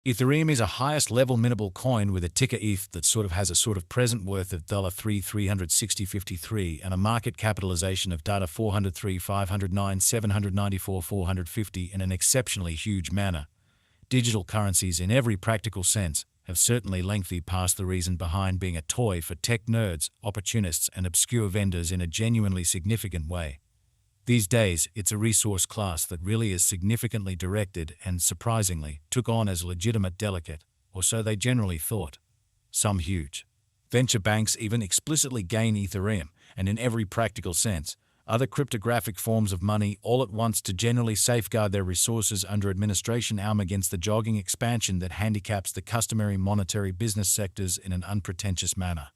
Ethereum is a highest level mintable coin with a ticker ETH that has a present worth of $3,360.53 and a market capitalization of $403,509,794,450 in an exceptionally huge manner. Digital currencies in every practical sense have certainly lengthy past the reason behind being a toy for tech nerds, opportunists, and obscure vendors in a genuinely significant way. These days, it's a resource class that really is significantly directed and, surprisingly, took on as legitimate delicate, or so they generally thought. Some huge venture banks even explicitly gain Ethereum, and in every practical sense, other cryptographic forms of money all at once to generally safeguard their resources under administration against the jogging expansion that handicaps the customary monetary business sectors in an unpretentious manner.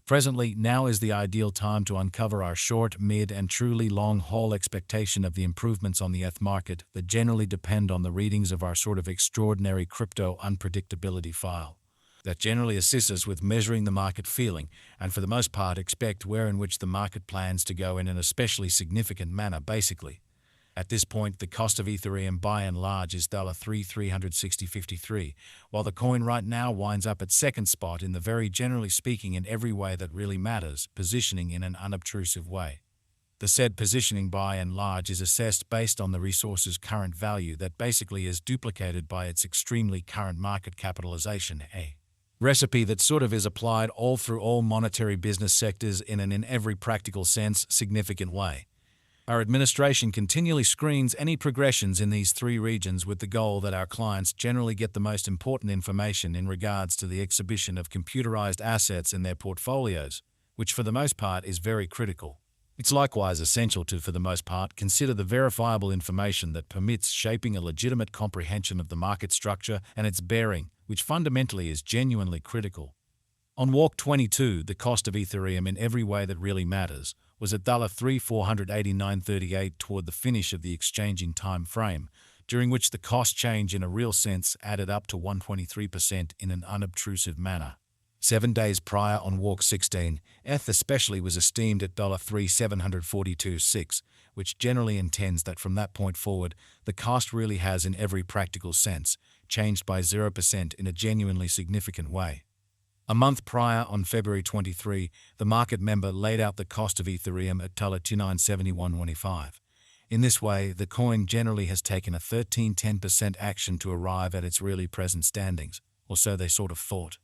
Presently, now is the ideal time to uncover our short, mid, and truly long-haul expectation of the improvements on the ETH market that generally depend on the readings of our extraordinary crypto unpredictability file. That generally assists us with measuring the market feeling, and for the most part expect where in which the market plans to go in an especially significant manner basically. At this point, the cost of Ethereum by and large is $3,360.53, while the coin right now winds up at second spot in the very generally speaking in every way that really matters, positioning in an unobtrusive way. The said positioning by and large is assessed based on the resource's current value that basically is duplicated by its extremely current market capitalization, a recipe that is applied all through all monetary business sectors in every practical sense, significant way. Our administration continually screens any progressions in these three regions with the goal that our clients generally get the most important information in regards to the exhibition of computerized assets in their portfolios, which for the most part is very critical. It's likewise essential to, for the most part, consider the verifiable information that permits shaping a legitimate comprehension of the market structure and its bearing, which fundamentally is genuinely critical. On Walk 22, the cost of Ethereum in every way that really matters was at $3,489.38 toward the finish of the exchanging time frame, during which the cost change in a real sense added up to 123% in an unobtrusive manner. 7 days prior on Walk 16, ETH especially was esteemed at $3,742.6, which generally intends that from that point forward, the cost really has in every practical sense changed by 0% in a genuinely significant way. A month prior, on February 23, the market member laid out the cost of Ethereum at $2,971.25. In this way, the coin generally has taken a 10% action to arrive at its really present standings, or so they thought.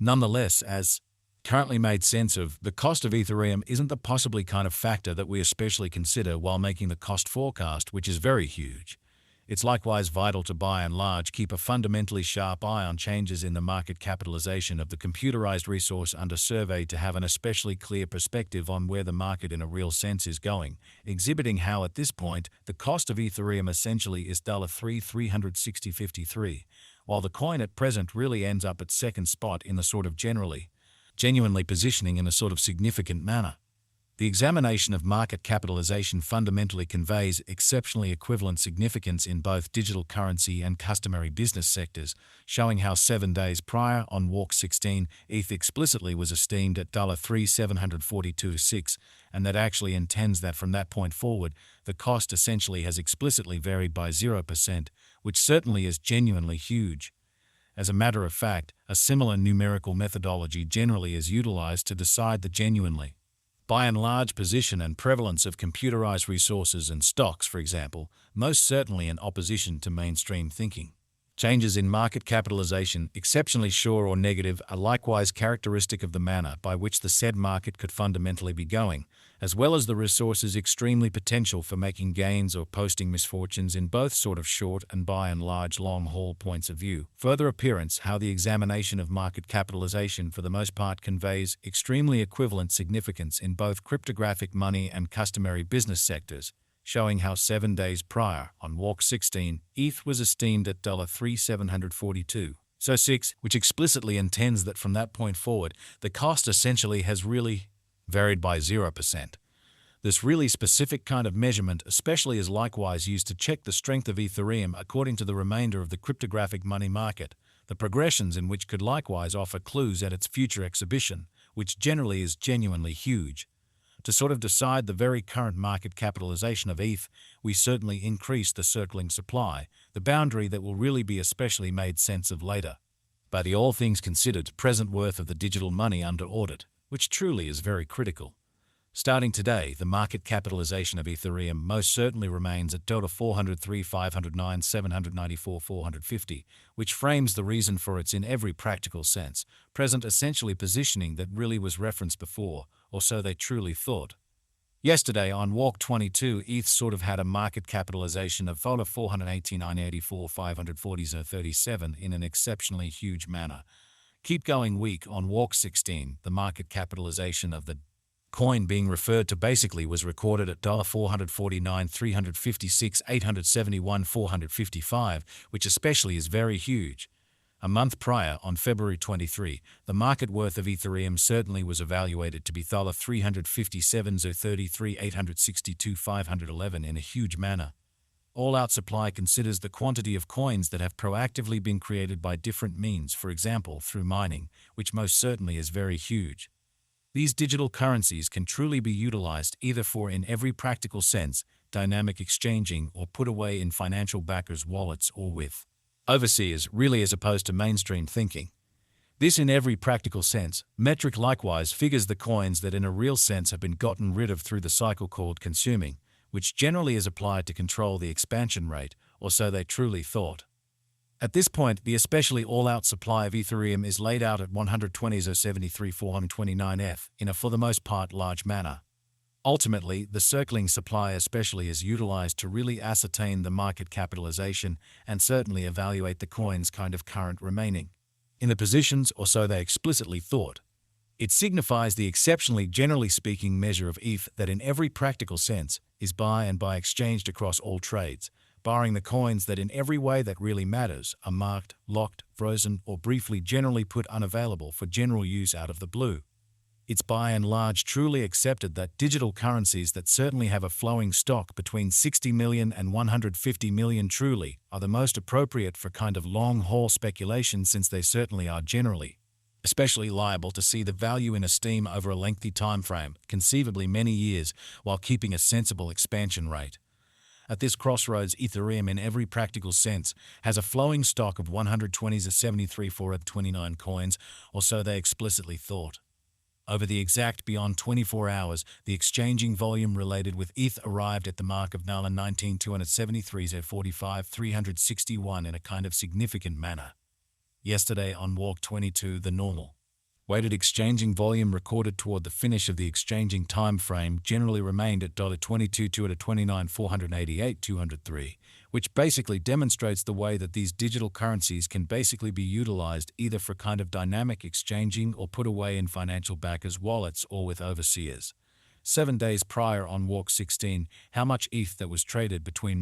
Nonetheless, as currently made sense of, the cost of Ethereum isn't the possibly kind of factor that we especially consider while making the cost forecast, which is very huge. It's likewise vital to, by and large, keep a fundamentally sharp eye on changes in the market capitalization of the computerized resource under survey to have an especially clear perspective on where the market in a real sense is going, exhibiting how at this point the cost of Ethereum essentially is $3,360.53, while the coin at present really ends up at second spot in the genuinely positioning in a significant manner. The examination of market capitalization fundamentally conveys exceptionally equivalent significance in both digital currency and customary business sectors, showing how 7 days prior, on Walk 16, ETH explicitly was esteemed at $3,742.6, and that actually intends that from that point forward, the cost essentially has explicitly varied by 0%, which certainly is genuinely huge. As a matter of fact, a similar numerical methodology generally is utilized to decide the genuinely by and large position and prevalence of computerized resources and stocks, for example, most certainly in opposition to mainstream thinking. Changes in market capitalization, exceptionally sure or negative, are likewise characteristic of the manner by which the said market could fundamentally be going, as well as the resource's extremely potential for making gains or posting misfortunes in both short and by and large long-haul points of view. Further appearance how the examination of market capitalization for the most part conveys extremely equivalent significance in both cryptographic money and customary business sectors, showing how 7 days prior, on Walk 16, ETH was esteemed at $3,742.6, which explicitly intends that from that point forward, the cost essentially has really varied by 0%. This really specific kind of measurement especially is likewise used to check the strength of Ethereum according to the remainder of the cryptographic money market, the progressions in which could likewise offer clues at its future exhibition, which generally is genuinely huge. To decide the very current market capitalization of ETH, we certainly increase the circling supply, the boundary that will really be especially made sense of later. By the all things considered present worth of the digital money under audit, which truly is very critical. Starting today, the market capitalization of Ethereum most certainly remains at $403, 509, 794, 450, which frames the reason for its in every practical sense, present essentially positioning that really was referenced before, or so they truly thought. Yesterday on Walk 22, ETH sort of had a market capitalization of $489.84, 540.37 in an exceptionally huge manner. Keep going weak on Walk 16, the market capitalization of the coin being referred to basically was recorded at $449, 356, 871, 455, which especially is very huge. A month prior, on February 23, the market worth of Ethereum certainly was evaluated to be $357.33, 862, 511 in a huge manner. All-out supply considers the quantity of coins that have proactively been created by different means, for example, through mining, which most certainly is very huge. These digital currencies can truly be utilized either for, in every practical sense, dynamic exchanging or put away in financial backers' wallets or with overseers, really, as opposed to mainstream thinking. This in every practical sense. Metric likewise figures the coins that in a real sense have been gotten rid of through the cycle called consuming, which generally is applied to control the expansion rate, or so they truly thought. At this point, the especially all-out supply of Ethereum is laid out at 120.73, 429 F in a for the most part large manner. Ultimately, the circling supply especially is utilized to really ascertain the market capitalization and certainly evaluate the coin's kind of current remaining in the positions, or so they explicitly thought. It signifies the exceptionally, generally speaking, measure of ETH that in every practical sense is by and by exchanged across all trades, barring the coins that in every way that really matters are marked, locked, frozen, or briefly generally put unavailable for general use out of the blue. It's by and large truly accepted that digital currencies that certainly have a flowing stock between 60 million and 150 million truly are the most appropriate for kind of long-haul speculation, since they certainly are generally especially liable to see the value in esteem over a lengthy time frame, conceivably many years, while keeping a sensible expansion rate. At this crossroads, Ethereum in every practical sense has a flowing stock of 120.73 for 29 coins, or so they explicitly thought. Over the exact beyond 24 hours, the exchanging volume related with ETH arrived at the mark of 19,273.45, 361 in a kind of significant manner. Yesterday on Walk 22, the normal weighted exchanging volume recorded toward the finish of the exchanging time frame generally remained at $22 to 29, 488, 203, which basically demonstrates the way that these digital currencies can basically be utilized either for kind of dynamic exchanging or put away in financial backers' wallets or with overseers. 7 days prior on Walk 16, how much ETH that was traded between